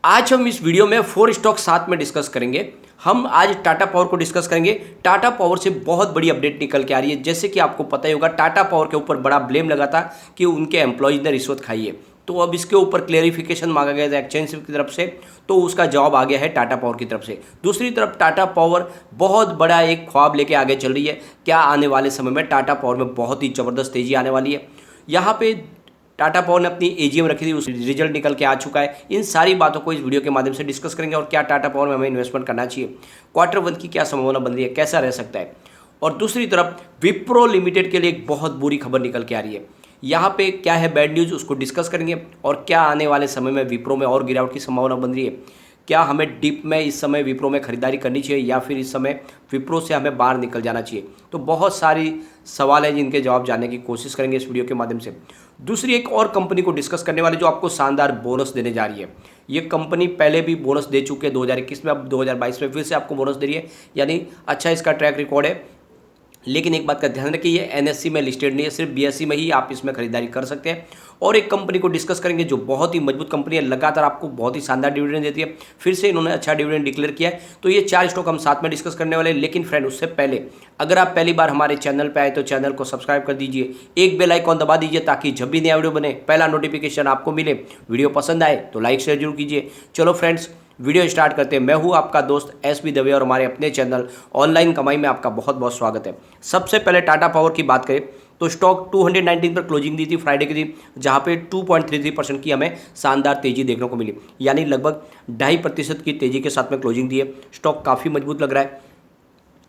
आज हम इस वीडियो में 4 स्टॉक साथ में डिस्कस करेंगे। हम आज टाटा पावर को डिस्कस करेंगे। टाटा पावर से बहुत बड़ी अपडेट निकल के आ रही है। जैसे कि आपको पता ही होगा, टाटा पावर के ऊपर बड़ा ब्लेम लगा था कि उनके एम्प्लॉयज़ ने रिश्वत खाई है। तो अब इसके ऊपर क्लेरिफिकेशन मांगा गया था एक्सचेंज की तरफ से, तो उसका जवाब आ गया है टाटा पावर की तरफ से। दूसरी तरफ टाटा पावर बहुत बड़ा एक ख्वाब लेके आगे चल रही है। क्या आने वाले समय में टाटा पावर में बहुत ही ज़बरदस्त तेज़ी आने वाली है। यहाँ पे टाटा पावर ने अपनी एजीएम रखी थी, उस रिजल्ट निकल के आ चुका है। इन सारी बातों को इस वीडियो के माध्यम से डिस्कस करेंगे और क्या टाटा पावर में हमें इन्वेस्टमेंट करना चाहिए, क्वार्टर वन की क्या संभावना बन रही है, कैसा रह सकता है। और दूसरी तरफ विप्रो लिमिटेड के लिए एक बहुत बुरी खबर निकल के आ रही है। यहाँ पे क्या है बैड न्यूज़, उसको डिस्कस करेंगे। और क्या आने वाले समय में विप्रो में और गिरावट की संभावना बन रही है, क्या हमें डीप में इस समय विप्रो में खरीदारी करनी चाहिए या फिर इस समय विप्रो से हमें बाहर निकल जाना चाहिए। तो बहुत सारी सवाल हैं जिनके जवाब जानने की कोशिश करेंगे इस वीडियो के माध्यम से। दूसरी एक और कंपनी को डिस्कस करने वाले जो आपको शानदार बोनस देने जा रही है। ये कंपनी पहले भी बोनस दे चुके हैं 2021 में, अब 2022 में फिर से आपको बोनस दे रही है, यानी अच्छा इसका ट्रैक रिकॉर्ड है। लेकिन एक बात का ध्यान रखिए, ये एनएससी में लिस्टेड नहीं है, सिर्फ बीएससी में ही आप इसमें खरीदारी कर सकते हैं। और एक कंपनी को डिस्कस करेंगे जो बहुत ही मजबूत कंपनी है, लगातार आपको बहुत ही शानदार डिविडेंड देती है। फिर से इन्होंने अच्छा डिविडेंड डिक्लेयर किया है। तो ये 4 स्टॉक हम साथ में डिस्कस करने वाले हैं। लेकिन फ्रेंड, उससे पहले अगर आप पहली बार हमारे चैनल पर आए तो चैनल को सब्सक्राइब कर दीजिए, एक बेल आइकॉन दबा दीजिए ताकि जब भी नया वीडियो बने पहला नोटिफिकेशन आपको मिले। वीडियो पसंद आए तो लाइक शेयर जरूर कीजिए। चलो फ्रेंड्स, वीडियो स्टार्ट करते हैं। मैं हूं आपका दोस्त एसबी दवे और हमारे अपने चैनल ऑनलाइन कमाई में आपका बहुत बहुत स्वागत है। सबसे पहले टाटा पावर की बात करें तो स्टॉक 219 पर क्लोजिंग दी थी फ्राइडे के दिन, जहां पे 2.33% की हमें शानदार तेजी देखने को मिली, यानी लगभग 2.5% की तेजी के साथ में क्लोजिंग दी है। स्टॉक काफ़ी मजबूत लग रहा है,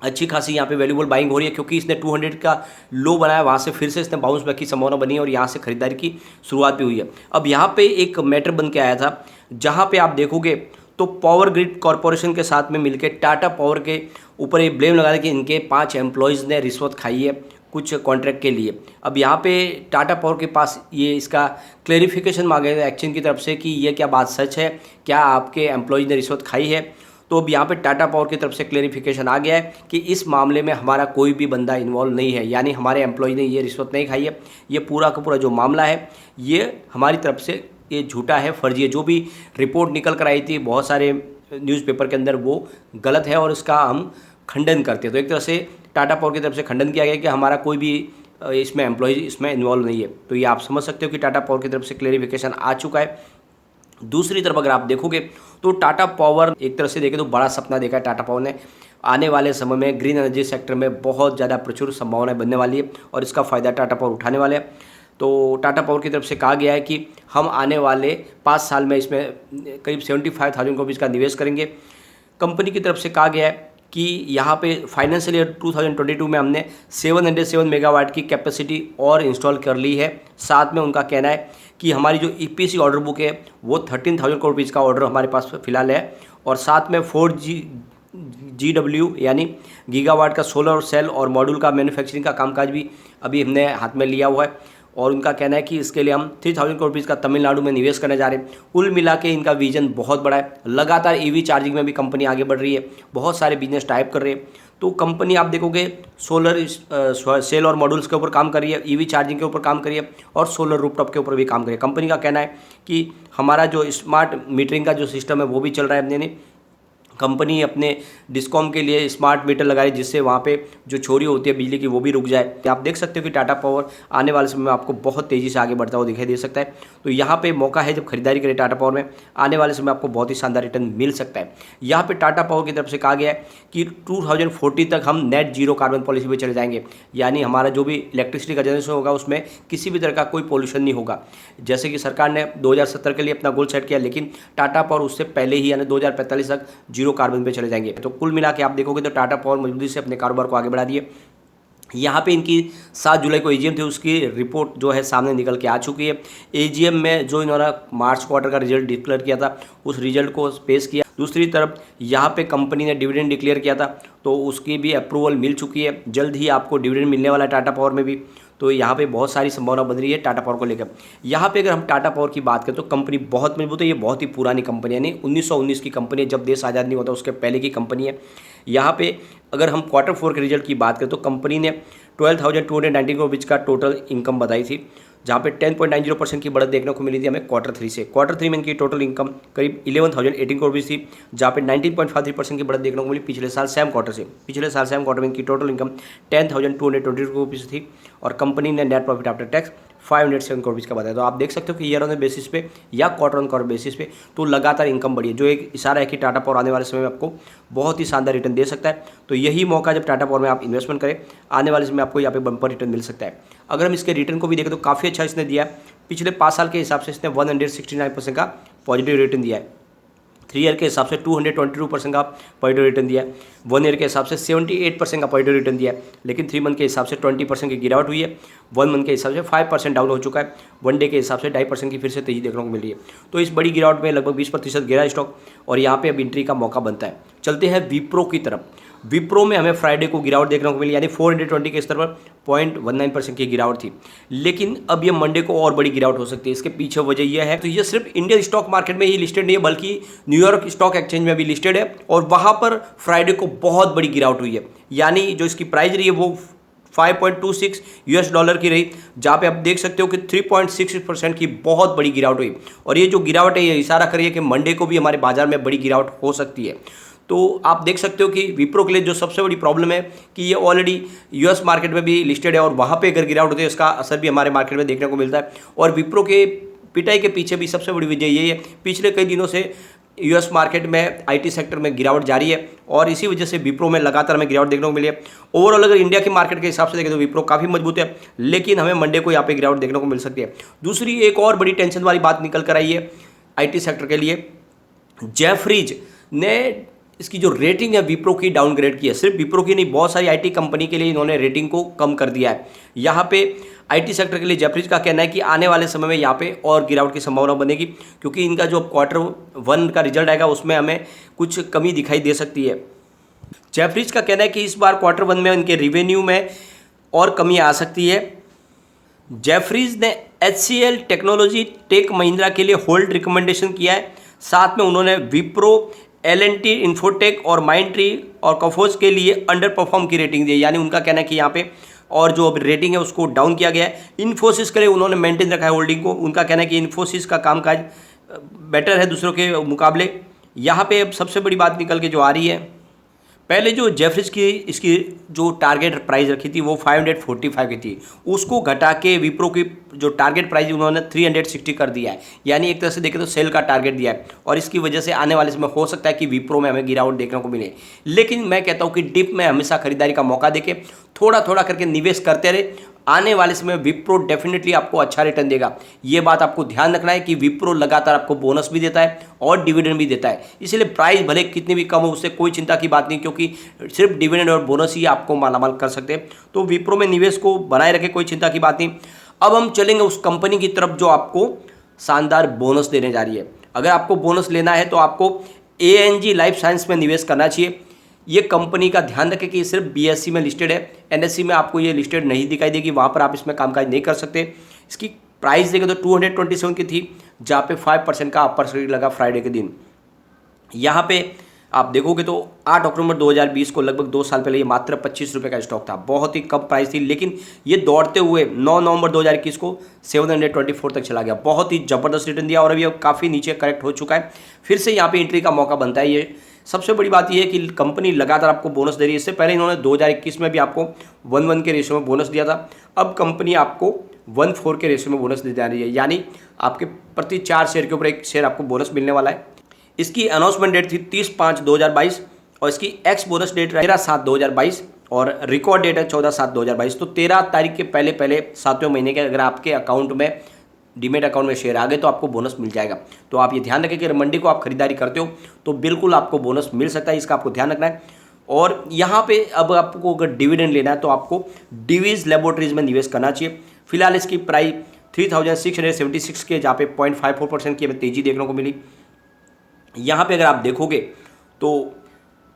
अच्छी खासी यहाँ पे वैल्यूबल बाइंग हो रही है, क्योंकि इसने 200 का लो बनाया, वहाँ से फिर से इसने बाउंस बैक की संभावना बनी है और यहाँ से खरीदारी की शुरुआत भी हुई है। अब यहाँ पे एक मैटर बन के आया था, जहाँ पे आप देखोगे तो पावर ग्रिड कॉरपोरेशन के साथ में मिलकर टाटा पावर के ऊपर ये ब्लेम लगा रहे कि इनके 5 एम्प्लॉयज़ ने रिश्वत खाई है कुछ कॉन्ट्रैक्ट के लिए। अब यहाँ पे टाटा पावर के पास ये इसका क्लेरिफिकेशन मांगे गए एक्सचेंज की तरफ से कि ये क्या बात सच है, क्या आपके एम्प्लॉयज़ ने रिश्वत खाई है। तो अब यहाँ पे टाटा पावर की तरफ से क्लेरिफिकेशन आ गया है कि इस मामले में हमारा कोई भी बंदा इन्वॉल्व नहीं है, यानी हमारे एम्प्लॉय ने ये रिश्वत नहीं खाई है। ये पूरा का पूरा जो मामला है ये हमारी तरफ से ये झूठा है, फर्जी है। जो भी रिपोर्ट निकल कर आई थी बहुत सारे न्यूज़पेपर के अंदर, वो गलत है और इसका हम खंडन करते हैं। तो एक तरह से टाटा पावर की तरफ से खंडन किया गया कि हमारा कोई भी इसमें एम्प्लॉय इसमें इन्वॉल्व नहीं है। तो ये आप समझ सकते हो कि टाटा पावर की तरफ से क्लेरिफिकेशन आ चुका है। दूसरी तरफ अगर आप देखोगे तो टाटा पावर एक तरह से देखें तो बड़ा सपना देखा है टाटा पावर ने। आने वाले समय में ग्रीन एनर्जी सेक्टर में बहुत ज़्यादा प्रचुर संभावनाएं बनने वाली है और इसका फ़ायदा टाटा पावर उठाने वाले हैं। तो टाटा पावर की तरफ से कहा गया है कि हम आने वाले 5 साल में इसमें करीब 75,000 करोड़ का निवेश करेंगे। कंपनी की तरफ से कहा गया है कि यहाँ पे फाइनेंशियल ईयर 2022 में हमने 707 मेगावाट की कैपेसिटी और इंस्टॉल कर ली है। साथ में उनका कहना है कि हमारी जो ईपीसी ऑर्डर बुक है वो 13,000 करोड़ रुपीज़ का ऑर्डर हमारे पास फिलहाल है। और साथ में 4GW यानी गीगावाट का सोलर सेल और मॉड्यूल का मैन्युफैक्चरिंग का कामकाज भी अभी हमने हाथ में लिया हुआ है। और उनका कहना है कि इसके लिए हम 3,000 करोड़ रुपीज़ का तमिलनाडु में निवेश करने जा रहे हैं। कुल मिला के इनका विजन बहुत बड़ा है। लगातार ईवी चार्जिंग में भी कंपनी आगे बढ़ रही है, बहुत सारे बिजनेस टाइप कर रही है। तो कंपनी आप देखोगे सोलर सेल और मॉड्यूल्स के ऊपर काम कर रही है, ईवी चार्जिंग के ऊपर काम कर रही है और सोलर रूफटॉप के ऊपर भी काम कर रही है। कंपनी का कहना है कि हमारा जो स्मार्ट मीटरिंग का जो सिस्टम है वो भी चल रहा है। यानी कंपनी अपने डिस्कॉम के लिए स्मार्ट मीटर लगा रही है, जिससे वहाँ पे जो चोरी होती है बिजली की वो भी रुक जाए। तो आप देख सकते हो कि टाटा पावर आने वाले समय में आपको बहुत तेज़ी से आगे बढ़ता हुआ दिखाई दे सकता है। तो यहाँ पे मौका है, जब खरीदारी करें टाटा पावर में आने वाले समय आपको बहुत ही शानदार रिटर्न मिल सकता है। यहाँ पे टाटा पावर की तरफ से कहा गया है कि 2040 तक हम नेट जीरो कार्बन पॉलिसी पर चले जाएंगे, यानी हमारा जो भी इलेक्ट्रिसिटी का जनरेशन होगा उसमें किसी भी तरह का कोई पोल्यूशन नहीं होगा। जैसे कि सरकार ने 2070 के लिए अपना गोल सेट किया, लेकिन टाटा पावर उससे पहले ही यानी 2045 तक जीरो कार्बन पे चले जाएंगे। तो कुल मिला के आप देखोगे तो टाटा पावर मजबूती से अपने कारोबार को आगे बढ़ा दिए। यहाँ पे इनकी 7 जुलाई को एजीएम थी, उसकी रिपोर्ट जो है सामने निकल के आ चुकी है। एजीएम में जो इन्होंने मार्च क्वार्टर का रिजल्ट डिक्लेयर किया था उस रिजल्ट को पेश किया। दूसरी तरफ यहाँ पे कंपनी ने डिविडेंड डिक्लेयर किया था, तो उसकी भी अप्रूवल मिल चुकी है। जल्द ही आपको डिविडेंड मिलने वाला है टाटा पावर में भी। तो यहाँ पे बहुत सारी संभावना बन रही है टाटा पावर को लेकर। यहाँ पे अगर हम टाटा पावर की बात करें तो कंपनी बहुत मजबूत है। ये बहुत ही पुरानी कंपनी है, यानी 1919 की कंपनी है, जब देश आज़ाद नहीं होता उसके पहले की कंपनी है। यहाँ पे अगर हम क्वार्टर 4 के रिजल्ट की बात करें तो कंपनी ने 12,290 करोड़ रुपये का टोटल इनकम बताई थी। जहाँ पे 10.90% की बढ़त देखने को मिली थी हमें Q3 से। Q3 में इनकी टोटल इनकम करीब 11,018 करोड़ रुपीज़ थी, जहाँ पे 19.53% की बढ़त देखने को मिली पिछले साल सेम क्वार्टर से। पिछले साल सेम क्वार्टर में इनकी टोटल इनकम 10,220 करोड़ रुपीज़ थी और कंपनी ने net profit after tax 507 crore rupees का बताया। तो आप देख सकते हो कि ईयर ऑन बेसिस पे या क्वार्टर ऑन क्वार्टर बेसिस पे तो लगातार इनकम बढ़ी है, जो एक इशारा है कि टाटा पावर आने वाले समय में आपको बहुत ही शानदार रिटर्न दे सकता है। तो यही मौका जब टाटा पावर में आप इन्वेस्टमेंट करें, आने वाले समय आपको यहाँ पे बम्पर रिटर्न मिल सकता है। अगर हम इसके रिटर्न को भी देखें तो काफ़ी अच्छा इसने दिया है। पिछले 5 साल के हिसाब से इसने 169% का पॉजिटिव रिटर्न दिया है। 3 ईयर के हिसाब से 222% का पॉजिटिव रिटर्न दिया है। 1 ईयर के हिसाब से 78% का पॉजिटिव रिटर्न दिया है। लेकिन 3 मंथ के हिसाब से 20% की गिरावट हुई है। 1 मंथ के हिसाब से 5% डाउन हो चुका है। 1 डे के हिसाब से 2.5% की फिर से तेजी देखने को मिल रही है। तो इस बड़ी गिरावट में लगभग 20% गिरा स्टॉक और यहाँ पे अब एंट्री का मौका बनता है। चलते हैं विप्रो की तरफ। विप्रो में हमें फ्राइडे को गिरावट देखने को मिली, यानी 420 के स्तर पर 0.19% की गिरावट थी। लेकिन अब ये मंडे को और बड़ी गिरावट हो सकती है। इसके पीछे वजह यह है, तो ये सिर्फ इंडियन स्टॉक मार्केट में ही लिस्टेड नहीं है बल्कि न्यूयॉर्क स्टॉक एक्सचेंज में भी लिस्टेड है और वहाँ पर फ्राइडे को बहुत बड़ी गिरावट हुई है। यानी जो इसकी प्राइस रही है वो $5.26 की रही, जहाँ पे आप देख सकते हो कि 3.6% की बहुत बड़ी गिरावट हुई। और ये जो गिरावट है ये इशारा करिए कि मंडे को भी हमारे बाजार में बड़ी गिरावट हो सकती है। तो आप देख सकते हो कि विप्रो के लिए जो सबसे बड़ी प्रॉब्लम है कि ये ऑलरेडी यूएस मार्केट में भी लिस्टेड है और वहाँ पे अगर गिरावट होती है उसका असर भी हमारे मार्केट में देखने को मिलता है। और विप्रो के पिटाई के पीछे भी सबसे बड़ी वजह यही है, पिछले कई दिनों से यूएस मार्केट में आईटी सेक्टर में गिरावट जारी है और इसी वजह से विप्रो में लगातार हमें गिरावट देखने को मिली है। ओवरऑल अगर इंडिया की मार्केट के हिसाब से देखें तो विप्रो काफ़ी मजबूत है, लेकिन हमें मंडे को यहाँ पे गिरावट देखने को मिल सकती है। दूसरी एक और बड़ी टेंशन वाली बात निकल कर आई है आईटी सेक्टर के लिए। जेफरीज ने इसकी जो रेटिंग है विप्रो की डाउनग्रेड की है। सिर्फ विप्रो की नहीं, बहुत सारी आईटी कंपनी के लिए इन्होंने रेटिंग को कम कर दिया है। यहाँ पे आईटी सेक्टर के लिए जेफरीज का कहना है कि आने वाले समय में यहाँ पे और गिरावट की संभावना बनेगी, क्योंकि इनका जो Q1 का रिजल्ट आएगा उसमें हमें कुछ कमी दिखाई दे सकती है। जेफरीज का कहना है कि इस बार Q1 में इनके रिवेन्यू में और कमी आ सकती है। जेफरीज ने HCL टेक्नोलॉजी, टेक महिंद्रा के लिए होल्ड रिकमेंडेशन किया है। साथ में उन्होंने विप्रो, L&T, इन्फोटेक और माइंडट्री और कफोज के लिए अंडर परफॉर्म की रेटिंग दी है। यानी उनका कहना है कि यहाँ पे और जो रेटिंग है उसको डाउन किया गया है। इन्फोसिस के लिए उन्होंने मेंटेन रखा है होल्डिंग को। उनका कहना है कि इन्फोसिस का कामकाज बेटर है दूसरों के मुकाबले। यहाँ पे अब सबसे बड़ी बात निकल के जो आ रही है, पहले जो जेफरीज की इसकी जो टारगेट प्राइस रखी थी वो 545 की थी, उसको घटा के विप्रो की जो टारगेट प्राइस उन्होंने 360 कर दिया है। यानी एक तरह से देखें तो सेल का टारगेट दिया है और इसकी वजह से आने वाले समय हो सकता है कि विप्रो में हमें गिरावट देखने को मिले। लेकिन मैं कहता हूँ कि डिप में हमेशा खरीदारी का मौका देके थोड़ा थोड़ा करके निवेश करते रहे। आने वाले समय विप्रो डेफिनेटली आपको अच्छा रिटर्न देगा। ये बात आपको ध्यान रखना है कि विप्रो लगातार आपको बोनस भी देता है और डिविडेंड भी देता है। इसलिए प्राइस भले कितनी भी कम हो उससे कोई चिंता की बात नहीं, क्योंकि सिर्फ डिविडेंड और बोनस ही आपको मालामाल कर सकते हैं। तो विप्रो में निवेश को बनाए रखे, कोई चिंता की बात नहीं। अब हम चलेंगे उस कंपनी की तरफ जो आपको शानदार बोनस देने जा रही है। अगर आपको बोनस लेना है तो आपको ANG लाइफ साइंस में निवेश करना चाहिए। ये कंपनी का ध्यान रखें कि ये सिर्फ BSE में लिस्टेड है, NSE में आपको ये लिस्टेड नहीं दिखाई देगी, वहाँ पर आप इसमें कामकाज नहीं कर सकते। इसकी प्राइस देखें तो 227 की थी, जहाँ पे 5% का अपर सर्किट लगा फ्राइडे के दिन। यहाँ पे आप देखोगे तो 8 अक्टूबर 2020 को लगभग 2 साल पहले ये मात्र 25 रुपये का स्टॉक था, बहुत ही कम प्राइस थी। लेकिन ये दौड़ते हुए 9 नवंबर 2021 को 724 तक चला गया, बहुत ही ज़बरदस्त रिटर्न दिया और अभी अब काफ़ी नीचे करेक्ट हो चुका है। फिर से यहाँ पे एंट्री का मौका बनता है। ये सबसे बड़ी बात यह है कि कंपनी लगातार आपको बोनस दे रही है। इससे पहले इन्होंने 2021 में भी आपको 1:1 के रेशियो में बोनस दिया था। अब कंपनी आपको 1:4 के रेशियो में बोनस दे जा रही है, यानी आपके प्रति 4 शेयर के ऊपर 1 शेयर आपको बोनस मिलने वाला है। इसकी अनाउंसमेंट डेट थी 30/5/2022 और इसकी एक्स बोनस डेट 13/7/2022 और रिकॉर्ड डेट है 14/7/2022। तो 13 तारीख के पहले 7वें महीने के अगर आपके अकाउंट में डीमेट अकाउंट में शेयर आ गए तो आपको बोनस मिल जाएगा। तो आप ये ध्यान रखें कि अगर मंडी को आप खरीदारी करते हो तो बिल्कुल आपको बोनस मिल सकता है, इसका आपको ध्यान रखना है। और यहाँ पे अब आपको अगर डिविडेंड लेना है तो आपको डिवीज लेबोरेटरीज में निवेश करना चाहिए। फिलहाल इसकी प्राइस 3676 के, जहाँ पे 0.54% की हमें तेजी देखने को मिली। यहाँ पे अगर आप देखोगे तो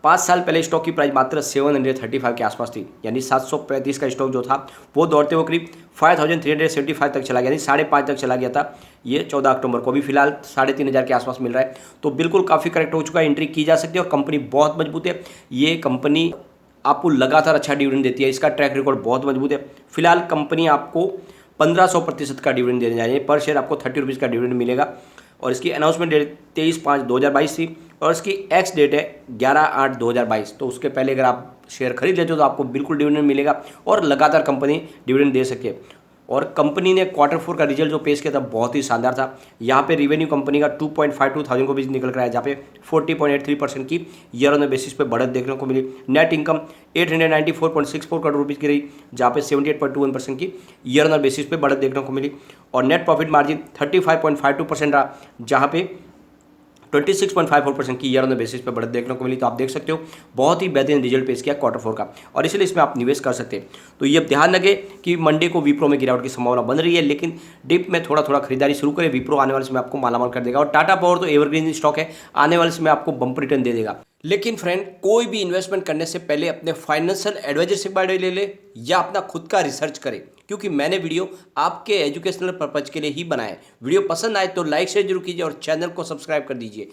5 साल पहले स्टॉक की प्राइस मात्र 735 के आसपास थी, यानी 735 का स्टॉक जो था वो दौड़ते हुए करीब 5375 तक चला गया, यानी 5.5 तक चला गया था ये 14 अक्टूबर को। अभी फिलहाल 3500 के आसपास मिल रहा है, तो बिल्कुल काफ़ी करेक्ट हो चुका है, एंट्री की जा सकती है और कंपनी बहुत मजबूत है। ये कंपनी आपको लगातार अच्छा डिविडेंड देती है, इसका ट्रैक रिकॉर्ड बहुत मजबूत है। फिलहाल कंपनी आपको 1500% का डिविडेंड देने जा रही है। पर शेयर आपको 30 रुपीज़ का डिविडेंड मिलेगा और इसकी अनाउंसमेंट डेट 23/5/2022 थी और इसकी एक्स डेट है 11/8/2022। तो उसके पहले अगर आप शेयर खरीद लेते हो तो आपको बिल्कुल डिविडेंड मिलेगा और लगातार कंपनी डिविडेंड दे सके। और कंपनी ने Q4 का रिजल्ट जो पेश किया था बहुत ही शानदार था। यहाँ पे रेवेन्यू कंपनी का 2.52 थाउजेंड को भी निकल कर आया, जहाँ पे 40.83% की ईयर ऑन बेसिस पे बढ़त देखने को मिली। नेट इनकम 894.64 करोड़ रुपीज़ की रही, जहाँ पे 78.21% की ईयर ऑन बेसिस पे बढ़त देखने को मिली। और नेट प्रॉफिट मार्जिन 35.52% रहा, जहाँ पे 26.54% की ईयर ऑन बेसिस पे बढ़त देखने को मिली। तो आप देख सकते हो बहुत ही बेहतरीन रिजल्ट पेश किया Q4 का और इसलिए इसमें आप निवेश कर सकते हैं। तो ये ध्यान रखें कि मंडे को विप्रो में गिरावट की संभावना बन रही है, लेकिन डिप में थोड़ा थोड़ा खरीदारी शुरू करें। विप्रो आने वाले समय आपको मालामाल कर देगा और टाटा पावर तो एवरग्रीन स्टॉक है, आने वाले समय आपको बम्पर रिटर्न देगा। लेकिन फ्रेंड, कोई भी इन्वेस्टमेंट करने से पहले अपने फाइनेंशियल एडवाइजर से बाय ले या अपना खुद का रिसर्च करें, क्योंकि मैंने वीडियो आपके एजुकेशनल पर्पज के लिए ही बनाया है। वीडियो पसंद आए तो लाइक शेयर जरूर कीजिए और चैनल को सब्सक्राइब कर दीजिए।